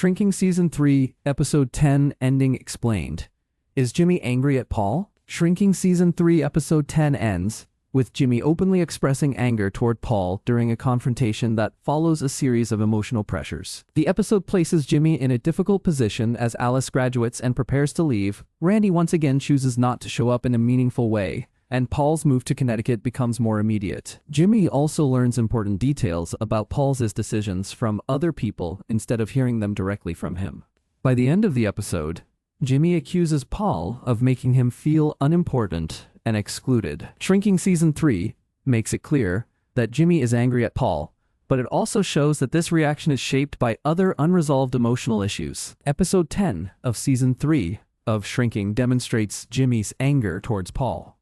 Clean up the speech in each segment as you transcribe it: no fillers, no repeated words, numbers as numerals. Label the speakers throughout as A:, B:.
A: Shrinking Season 3, Episode 10, Ending Explained. Is Jimmy angry at Paul? Shrinking Season 3, Episode 10 ends with Jimmy openly expressing anger toward Paul during a confrontation that follows a series of emotional pressures. The episode places Jimmy in a difficult position as Alice graduates and prepares to leave. Randy once again chooses not to show up in a meaningful way, and Paul's move to Connecticut becomes more immediate. Jimmy also learns important details about Paul's decisions from other people instead of hearing them directly from him. By the end of the episode, Jimmy accuses Paul of making him feel unimportant and excluded. Shrinking Season 3 makes it clear that Jimmy is angry at Paul, but it also shows that this reaction is shaped by other unresolved emotional issues. Episode 10 of Season 3 of Shrinking demonstrates Jimmy's anger towards Paul.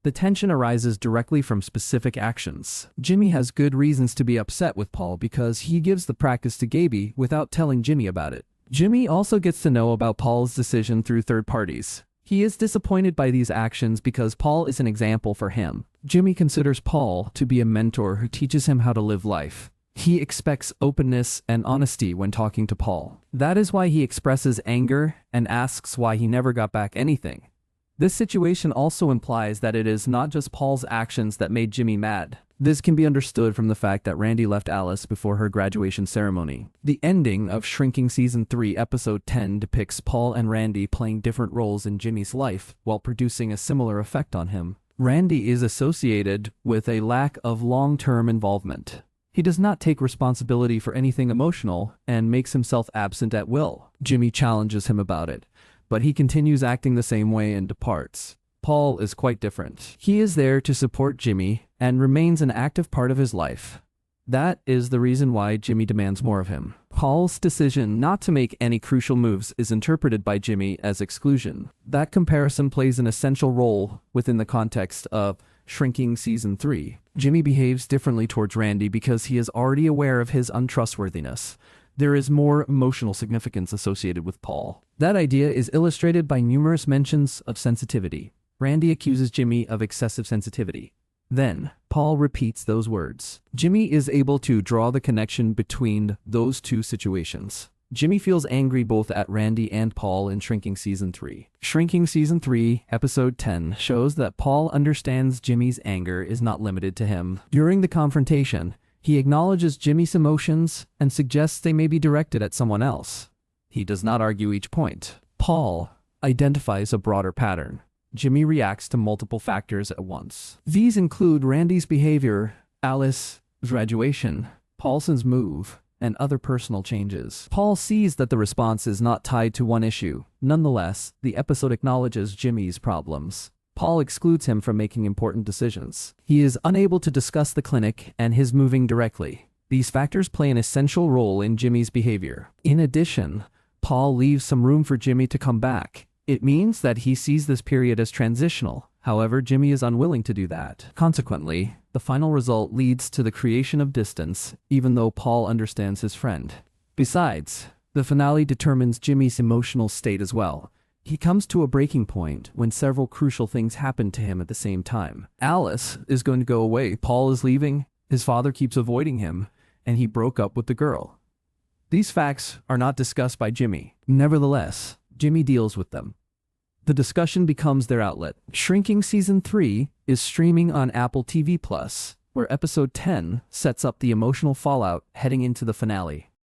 A: The tension arises directly from specific actions. Jimmy has good reasons to be upset with Paul because he gives the practice to Gaby without telling Jimmy about it. Jimmy also gets to know about Paul's decision through third parties. He is disappointed by these actions because Paul is an example for him. Jimmy considers Paul to be a mentor who teaches him how to live life. He expects openness and honesty when talking to Paul. That is why he expresses anger and asks why he never got back anything. This situation also implies that it is not just Paul's actions that made Jimmy mad. This can be understood from the fact that Randy left Alice before her graduation ceremony. The ending of Shrinking Season 3 Episode 10 depicts Paul and Randy playing different roles in Jimmy's life while producing a similar effect on him. Randy is associated with a lack of long-term involvement. He does not take responsibility for anything emotional and makes himself absent at will. Jimmy challenges him about it, but he continues acting the same way and departs. Paul is quite different. He is there to support Jimmy and remains an active part of his life. That is the reason why Jimmy demands more of him. Paul's decision not to make any crucial moves is interpreted by Jimmy as exclusion. That comparison plays an essential role within the context of Shrinking Season 3. Jimmy behaves differently towards Randy because he is already aware of his untrustworthiness. There is more emotional significance associated with Paul. That idea is illustrated by numerous mentions of sensitivity. Randy accuses Jimmy of excessive sensitivity. Then, Paul repeats those words. Jimmy is able to draw the connection between those two situations. Jimmy feels angry both at Randy and Paul in Shrinking Season 3. Shrinking Season 3, Episode 10 shows that Paul understands Jimmy's anger is not limited to him. During the confrontation, he acknowledges Jimmy's emotions and suggests they may be directed at someone else. He does not argue each point. Paul identifies a broader pattern. Jimmy reacts to multiple factors at once. These include Randy's behavior, Alice's graduation, Paulson's move, and other personal changes. Paul sees that the response is not tied to one issue. Nonetheless, the episode acknowledges Jimmy's problems. Paul excludes him from making important decisions. He is unable to discuss the clinic and his moving directly. These factors play an essential role in Jimmy's behavior. In addition, Paul leaves some room for Jimmy to come back. It means that he sees this period as transitional. However, Jimmy is unwilling to do that. Consequently, the final result leads to the creation of distance, even though Paul understands his friend. Besides, the finale determines Jimmy's emotional state as well. He comes to a breaking point when several crucial things happen to him at the same time. Alice is going to go away, Paul is leaving, his father keeps avoiding him, and he broke up with the girl. These facts are not discussed by Jimmy. Nevertheless, Jimmy deals with them. The discussion becomes their outlet. Shrinking Season 3 is streaming on Apple TV+, where Episode 10 sets up the emotional fallout heading into the finale.